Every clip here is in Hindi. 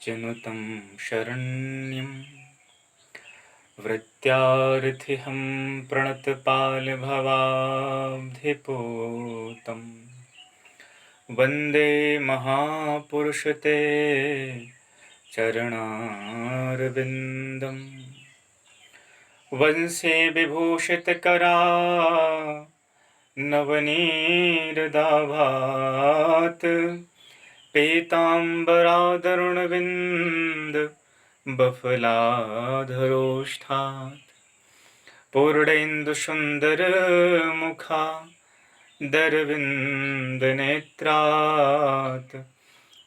चिनुतं शरण्यं वृत्यार्थिहं प्रणतपालभवाब्धिपूतं वन्दे महापुरुषते चरणारविन्दम् वंशे विभूषितकरा नवनीरदाभात् पीताम्बरादरुणविन्द बफलाधरोष्ठात् पूर्णेन्दुसुन्दरमुखा दरविन्दनेत्रात्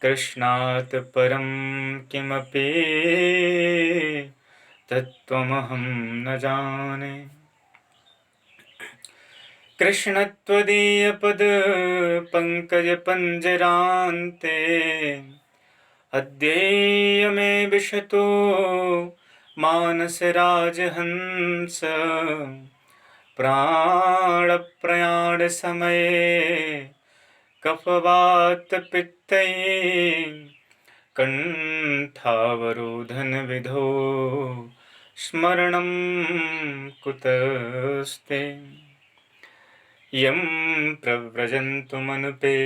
कृष्णात् परं किमपि तत्त्वमहं न जाने। कृष्णत्वदीयपदपङ्कजपञ्जरान्ते अद्येय मे विशतो मानसराजहंस प्राणप्रयाणसमये कफवातपित्तैः कण्ठावरोधनविधौ स्मरणं कुतस्ते। यं प्रव्रजन्तुमनुपे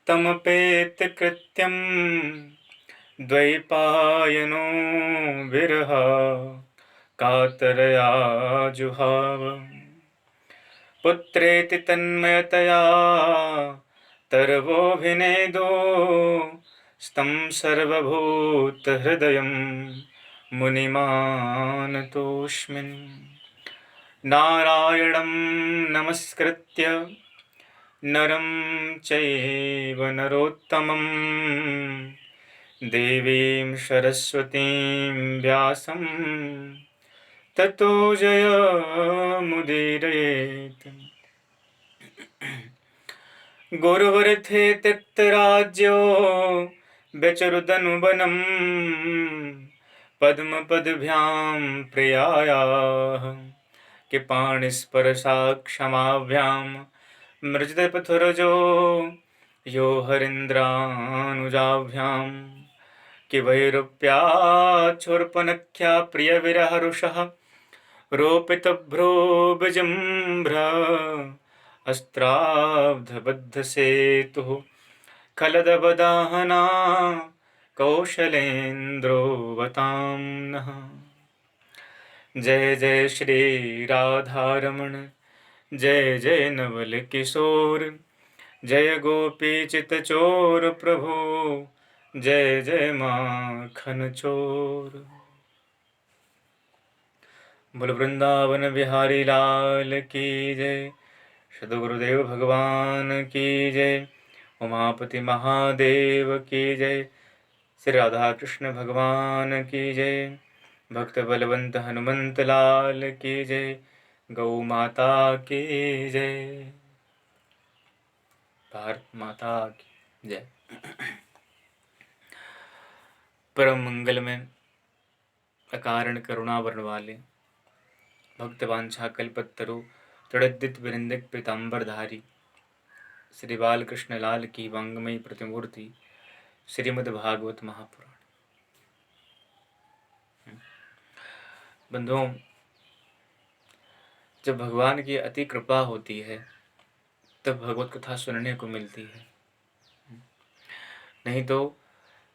तमपेतकृत्यं द्वैपायनो विरह कातरया जुहाव पुत्रेति तन्मयतया तरवोऽभिनेदो स्तं सर्वभूतहृदयं मुनिमानतोऽस्मिन्। नारायणं नमस्कृत्य नरं चैव नरोत्तमं देवीं सरस्वतीं व्यासं ततो जयमुदीरयेत्। गुरुवरथे त्यक्तराज्यो व्यचरुदनुवनं पद्मपदभ्यां प्रियायाः कृपाणिस्परसाक्षमाभ्यां मृजपथुरजो यो हरीन्द्रानुजाभ्यां किवैरूप्याच्छोर्पनख्या प्रियविरहरुषः रोपितभ्रो विजृम्भ अस्त्राब्धबद्धसेतुः खलदवदाहना कौशलेन्द्रोऽवतां नः। जय जय श्री राधारमण जय जय नवल किशोर जय गोपीचितचोर प्रभु जय जय माखन चोर। बोल वृंदावन बिहारी लाल की जय। सद्गुरुदेव भगवान की जय। उमापति महादेव की जय। श्री राधा कृष्ण भगवान की जय। भक्त बलवंत हनुमंत लाल की जय। गौ माता की जय। भारत माता की जय। परम मंगल में अकारण करुणा वर्ण वाले भक्त वांछा कल्पतरु तड़द्दित विरिंदित पीताम्बरधारी श्री बाल कृष्ण लाल की वांगमयी प्रतिमूर्ति श्रीमद् भागवत महापुराण। बंधुओं, जब भगवान की अति कृपा होती है तब भगवत कथा सुनने को मिलती है, नहीं तो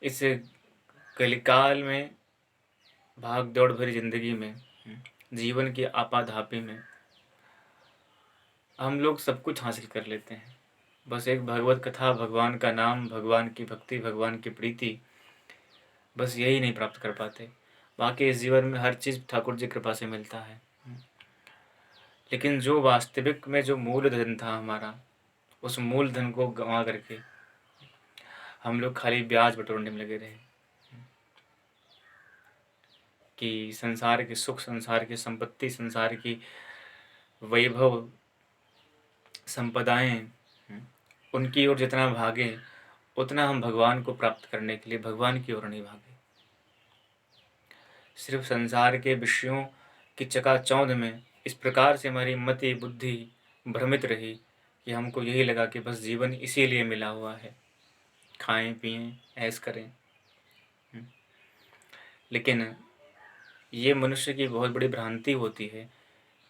इस कलिकाल में भाग दौड़ भरी जिंदगी में जीवन की आपाधापी में हम लोग सब कुछ हासिल कर लेते हैं, बस एक भगवत कथा, भगवान का नाम, भगवान की भक्ति, भगवान की प्रीति, बस यही नहीं प्राप्त कर पाते। बाकी इस जीवन में हर चीज़ ठाकुर जी कृपा से मिलता है, लेकिन जो वास्तविक में जो मूल धन था हमारा, उस मूल धन को गंवा करके हम लोग खाली ब्याज बटोरने में लगे रहे कि संसार के सुख, संसार की संपत्ति, संसार की वैभव संपदाएं, उनकी ओर जितना भागे उतना हम भगवान को प्राप्त करने के लिए भगवान की ओर नहीं भागे। सिर्फ संसार के विषयों की चकाचौंध में इस प्रकार से हमारी मति बुद्धि भ्रमित रही कि हमको यही लगा कि बस जीवन इसीलिए मिला हुआ है, खाएं पिएं ऐश करें। लेकिन ये मनुष्य की बहुत बड़ी भ्रांति होती है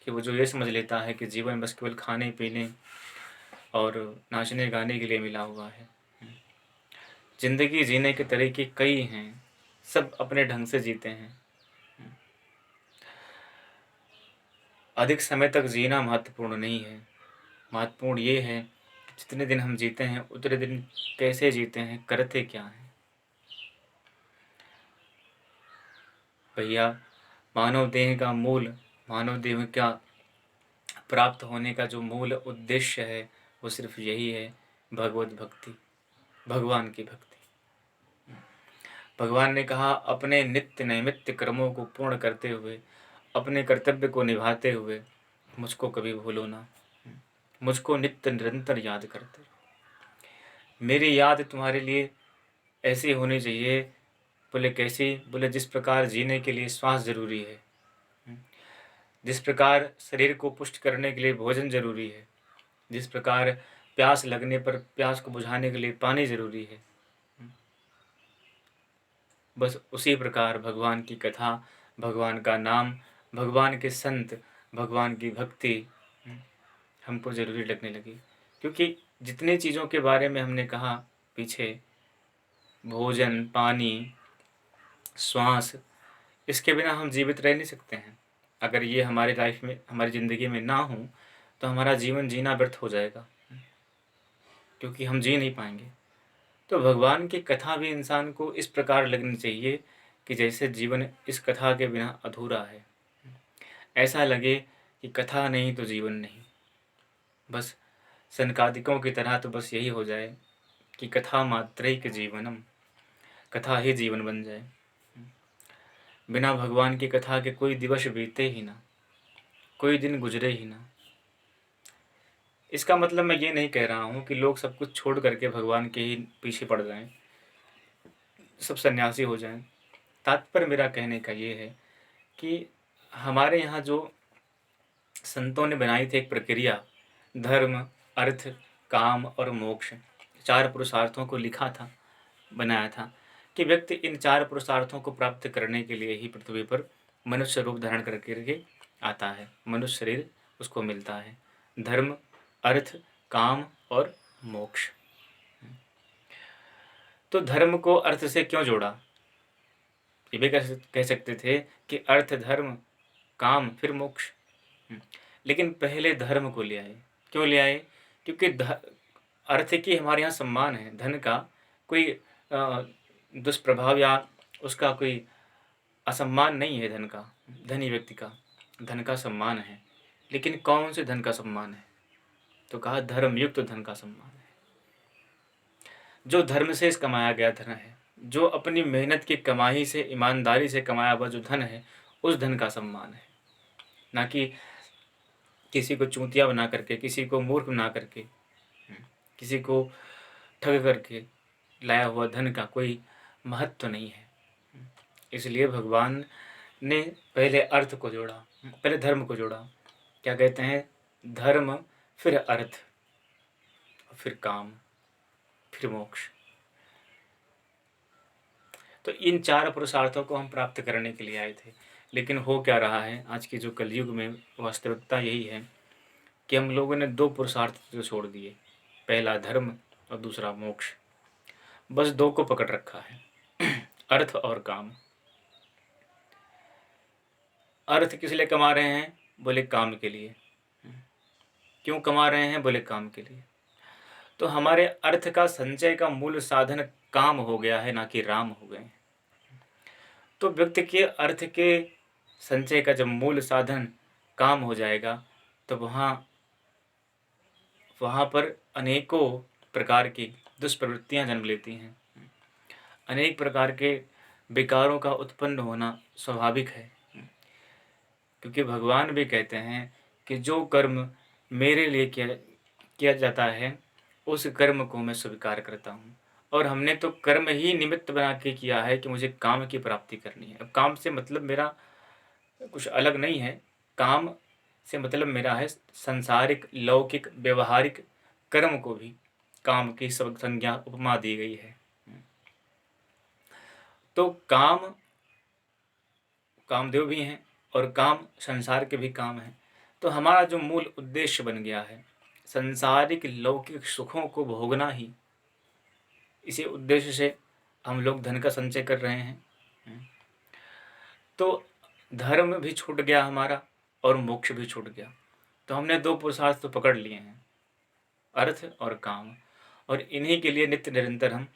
कि वो जो ये समझ लेता है कि जीवन बस केवल खाने पीने और नाचने गाने के लिए मिला हुआ है। जिंदगी जीने के तरीके कई हैं, सब अपने ढंग से जीते हैं। अधिक समय तक जीना महत्वपूर्ण नहीं है, महत्वपूर्ण ये है कि जितने दिन हम जीते हैं उतने दिन कैसे जीते हैं, करते क्या हैं। भैया, मानव देह का मूल, मानव देह का प्राप्त होने का जो मूल उद्देश्य है वो सिर्फ यही है, भगवत भक्ति, भगवान की भक्ति। भगवान ने कहा, अपने नित्य नैमित्य कर्मों को पूर्ण करते हुए, अपने कर्तव्य को निभाते हुए मुझको कभी भूलो ना, मुझको नित्य निरंतर याद करते रहो। मेरी याद तुम्हारे लिए ऐसी होनी चाहिए। बोले कैसी? बोले जिस प्रकार जीने के लिए श्वास जरूरी है, जिस प्रकार शरीर को पुष्ट करने के लिए भोजन जरूरी है, जिस प्रकार प्यास लगने पर प्यास को बुझाने के लिए पानी जरूरी है, बस उसी प्रकार भगवान की कथा, भगवान का नाम, भगवान के संत, भगवान की भक्ति हमको जरूरी लगने लगी। क्योंकि जितने चीज़ों के बारे में हमने कहा पीछे, भोजन, पानी, श्वास, इसके बिना हम जीवित रह नहीं सकते हैं। अगर ये हमारी लाइफ में, हमारी ज़िंदगी में ना हो तो हमारा जीवन जीना व्यर्थ हो जाएगा, क्योंकि हम जी नहीं पाएंगे। तो भगवान की कथा भी इंसान को इस प्रकार लगनी चाहिए कि जैसे जीवन इस कथा के बिना अधूरा है। ऐसा लगे कि कथा नहीं तो जीवन नहीं। बस सनकादिकों की तरह तो बस यही हो जाए कि कथा मात्रैक जीवनम, कथा ही जीवन बन जाए। बिना भगवान की कथा के कोई दिवस बीते ही ना, कोई दिन गुजरे ही ना। इसका मतलब मैं ये नहीं कह रहा हूँ कि लोग सब कुछ छोड़ करके भगवान के ही पीछे पड़ जाएं, सब सन्यासी हो जाएं। तात्पर्य मेरा कहने का ये है कि हमारे यहाँ जो संतों ने बनाई थी एक प्रक्रिया, धर्म, अर्थ, काम और मोक्ष, 4 पुरुषार्थों को लिखा था, बनाया था कि व्यक्ति इन 4 पुरुषार्थों को प्राप्त करने के लिए ही पृथ्वी पर मनुष्य रूप धारण करके आता है, मनुष्य शरीर उसको मिलता है। धर्म, अर्थ, काम और मोक्ष। तो धर्म को अर्थ से क्यों जोड़ा? ये भी कह सकते थे कि अर्थ, धर्म, काम, फिर मोक्ष। लेकिन पहले धर्म को ले आए। क्यों ले आए? क्योंकि अर्थ की हमारे यहाँ सम्मान है, धन का कोई दुष्प्रभाव या उसका कोई असम्मान नहीं है। धन का, धनी व्यक्ति का धन का सम्मान है। लेकिन कौन से धन का सम्मान है? तो कहा धर्मयुक्त धन का सम्मान है। जो धर्म से कमाया गया धन है, जो अपनी मेहनत की कमाई से, ईमानदारी से कमाया हुआ जो धन है, उस धन का सम्मान है। ना कि किसी को चूतिया बना करके, किसी को मूर्ख बना करके, किसी को ठग करके लाया हुआ धन का कोई महत्व नहीं है। इसलिए भगवान ने पहले अर्थ को जोड़ा, पहले धर्म को जोड़ा। क्या कहते हैं? धर्म, फिर अर्थ, फिर काम, फिर मोक्ष। तो इन 4 पुरुषार्थों को हम प्राप्त करने के लिए आए थे। लेकिन हो क्या रहा है आज के जो कलयुग में, वास्तविकता यही है कि हम लोगों ने 2 पुरुषार्थ तो छोड़ दिए, पहला धर्म और दूसरा मोक्ष। बस 2 को पकड़ रखा है, अर्थ और काम। अर्थ किस लिए कमा रहे हैं? बोले काम के लिए। क्यों कमा रहे हैं? बोले काम के लिए। तो हमारे अर्थ का संचय का मूल साधन काम हो गया है, ना कि राम हो गए। तो व्यक्ति के अर्थ के संचय का जब मूल साधन काम हो जाएगा तो वहाँ पर अनेकों प्रकार की दुष्प्रवृत्तियाँ जन्म लेती हैं, अनेक प्रकार के विकारों का उत्पन्न होना स्वाभाविक है। क्योंकि भगवान भी कहते हैं कि जो कर्म मेरे लिए किया जाता है उस कर्म को मैं स्वीकार करता हूँ। और हमने तो कर्म ही निमित्त बना के किया है कि मुझे काम की प्राप्ति करनी है। अब काम से मतलब मेरा कुछ अलग नहीं है, काम से मतलब मेरा है संसारिक, लौकिक, व्यवहारिक कर्म को भी काम की सब संज्ञा, उपमा दी गई है। तो काम कामदेव भी हैं और काम संसार के भी काम हैं। तो हमारा जो मूल उद्देश्य बन गया है संसारिक लौकिक सुखों को भोगना ही, इसी उद्देश्य से हम लोग धन का संचय कर रहे हैं। तो धर्म भी छूट गया हमारा और मोक्ष भी छूट गया। तो हमने दो पुरुषार्थ तो पकड़ लिए हैं, अर्थ और काम, और इन्हीं के लिए नित्य निरंतर हम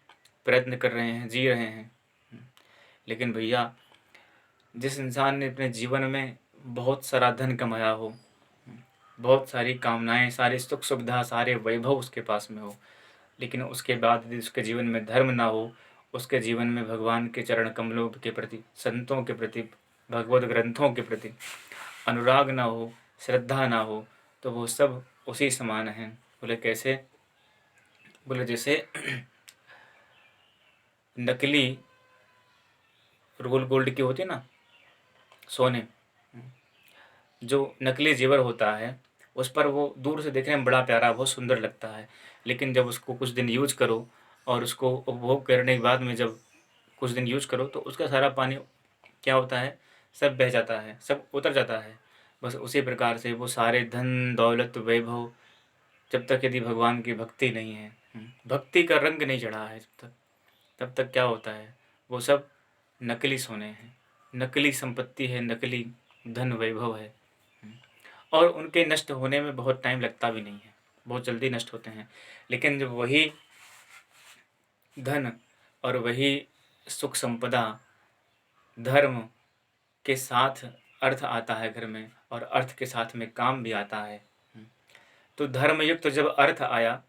प्रयत्न कर रहे हैं, जी रहे हैं। लेकिन भैया, जिस इंसान ने अपने जीवन में बहुत सारा धन कमाया हो, बहुत सारी कामनाएं, सारी सुख सुविधा, सारे वैभव उसके पास में हो, लेकिन उसके बाद यदि उसके जीवन में धर्म ना हो, उसके जीवन में भगवान के चरण कमलों के प्रति, संतों के प्रति, भगवत ग्रंथों के प्रति अनुराग ना हो, श्रद्धा ना हो, तो वो सब उसी समान हैं। बोले कैसे? बोले जैसे नकली रोल गोल्ड की होती है ना, सोने, जो नकली जेवर होता है उस पर वो दूर से देखने में बड़ा प्यारा, बहुत सुंदर लगता है, लेकिन जब उसको कुछ दिन यूज करो और उसको उपभोग करने के बाद में जब कुछ दिन यूज करो तो उसका सारा पानी क्या होता है, सब बह जाता है, सब उतर जाता है। बस उसी प्रकार से वो सारे धन दौलत वैभव, जब तक यदि भगवान की भक्ति नहीं है, भक्ति का रंग नहीं चढ़ा है तब तक क्या होता है, वो सब नकली सोने हैं, नकली संपत्ति है, नकली धन वैभव है, और उनके नष्ट होने में बहुत टाइम लगता भी नहीं है, बहुत जल्दी नष्ट होते हैं। लेकिन जब वही धन और वही सुख संपदा धर्म के साथ अर्थ आता है घर में, और अर्थ के साथ में काम भी आता है, तो धर्मयुक्त जब अर्थ आया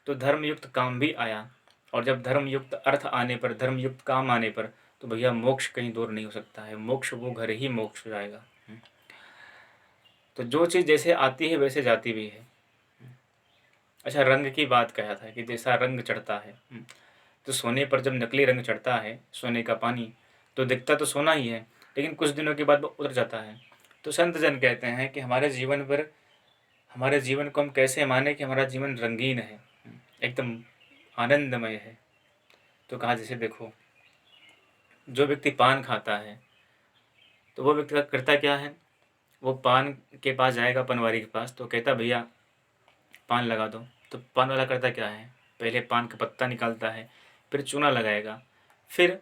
तो धर्मयुक्त काम भी आया, और जब धर्मयुक्त अर्थ आने पर, धर्मयुक्त काम आने पर, तो भैया मोक्ष कहीं दूर नहीं हो सकता है, मोक्ष वो घर ही मोक्ष हो जाएगा। तो जो चीज़ जैसे आती है वैसे जाती भी है। अच्छा, रंग की बात कहा था कि जैसा रंग चढ़ता है, तो सोने पर जब नकली रंग चढ़ता है, सोने का पानी, तो दिखता तो सोना ही है, लेकिन कुछ दिनों के बाद वो उतर जाता है। तो संत जन कहते हैं कि हमारे जीवन पर, हमारे जीवन को हम कैसे माने कि हमारा जीवन रंगीन है, एकदम आनंदमय है। तो कहा जैसे देखो, जो व्यक्ति पान खाता है तो वो व्यक्ति करता क्या है, वो पान के पास जाएगा, पनवारी के पास, तो कहता भैया पान लगा दो। तो पान वाला करता क्या है, पहले पान का पत्ता निकालता है, फिर चूना लगाएगा, फिर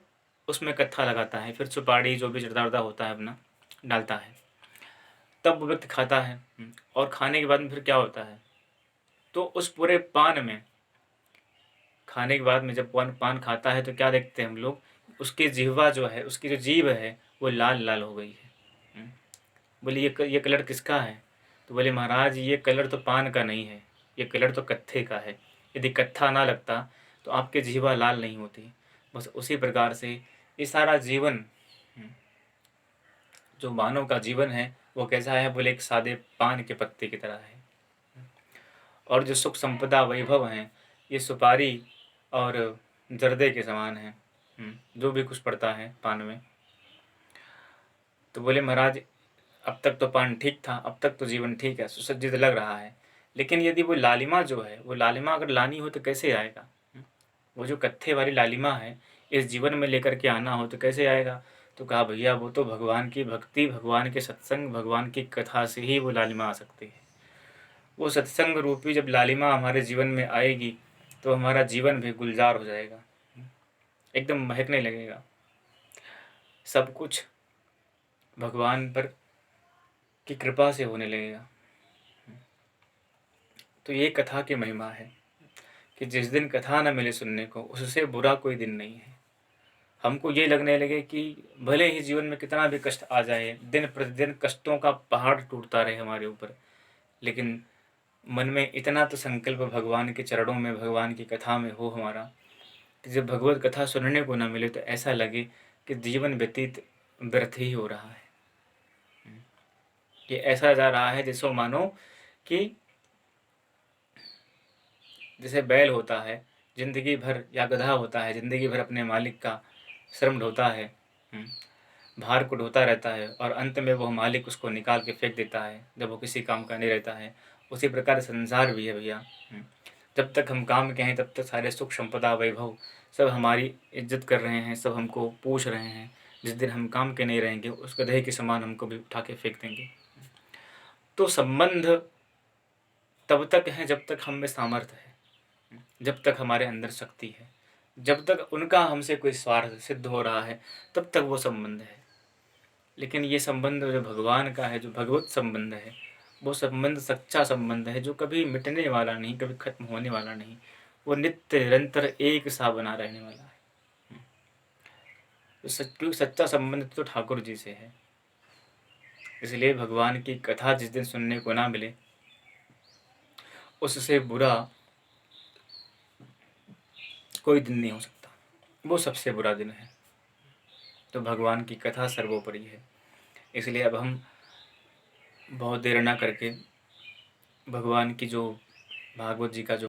उसमें कत्था लगाता है, फिर सुपारी जो भी जर्दा वर्दा होता है अपना डालता है, तब वो व्यक्ति खाता है। और खाने के बाद में फिर क्या होता है, तो उस पूरे पान में, खाने के बाद में जब पान खाता है तो क्या देखते हैं हम लोग, उसकी जिह्वा जो है, उसकी जो जीभ है वो लाल लाल हो गई है। बोले ये कलर किसका है? तो बोले महाराज ये कलर तो पान का नहीं है, ये कलर तो कत्थे का है, यदि कत्था ना लगता तो आपकी जीवा लाल नहीं होती। बस उसी प्रकार से ये सारा जीवन, जो मानव का जीवन है वो कैसा है, बोले एक सादे पान के पत्ते की तरह है। और जो सुख संपदा वैभव हैं ये सुपारी और जर्दे के समान है, जो भी कुछ पड़ता है पान में। तो बोले महाराज अब तक तो पान ठीक था, अब तक तो जीवन ठीक है, सुसज्जित लग रहा है, लेकिन यदि वो लालिमा जो है, वो लालिमा अगर लानी हो तो कैसे आएगा? वो जो कत्थे वाली लालिमा है इस जीवन में लेकर के आना हो तो कैसे आएगा? तो कहा भैया वो तो भगवान की भक्ति, भगवान के सत्संग, भगवान की कथा से ही वो लालिमा आ सकती है। वो सत्संग रूपी जब लालिमा हमारे जीवन में आएगी तो हमारा जीवन भी गुलजार हो जाएगा, एकदम महकने लगेगा, सब कुछ भगवान पर की कृपा से होने लगेगा। तो ये कथा की महिमा है कि जिस दिन कथा न मिले सुनने को उससे बुरा कोई दिन नहीं है। हमको ये लगने लगे कि भले ही जीवन में कितना भी कष्ट आ जाए, दिन प्रतिदिन कष्टों का पहाड़ टूटता रहे हमारे ऊपर, लेकिन मन में इतना तो संकल्प भगवान के चरणों में, भगवान की कथा में हो हमारा, कि जब भगवत कथा सुनने को ना मिले तो ऐसा लगे कि जीवन व्यतीत व्यर्थ ही हो रहा है। ये ऐसा जा रहा है जैसे मानो कि जैसे बैल होता है जिंदगी भर, या गधा होता है जिंदगी भर अपने मालिक का श्रम ढोता है, भार को ढोता रहता है, और अंत में वो मालिक उसको निकाल के फेंक देता है जब वो किसी काम का नहीं रहता है। उसी प्रकार संसार भी है भैया, जब तक हम काम के हैं तब तक सारे सुख संपदा वैभव सब हमारी इज्जत कर रहे हैं, सब हमको पूछ रहे हैं। जिस दिन हम काम के नहीं रहेंगे उस गधे के समान हमको भी उठा के फेंक देंगे। तो संबंध तब तक है जब तक हम में सामर्थ्य है, जब तक हमारे अंदर शक्ति है, जब तक उनका हमसे कोई स्वार्थ सिद्ध हो रहा है तब तक वो संबंध है। लेकिन ये संबंध जो भगवान का है, जो भगवत संबंध है, वो संबंध सच्चा संबंध है, जो कभी मिटने वाला नहीं, कभी खत्म होने वाला नहीं। वो नित्य निरंतर एक सा बना रहने वाला है। क्योंकि सच्चा संबंध तो ठाकुर जी से है। इसलिए भगवान की कथा जिस दिन सुनने को ना मिले उससे बुरा कोई दिन नहीं हो सकता, वो सबसे बुरा दिन है। तो भगवान की कथा सर्वोपरि है। इसलिए अब हम बहुत देर ना करके भगवान की जो भागवत जी का जो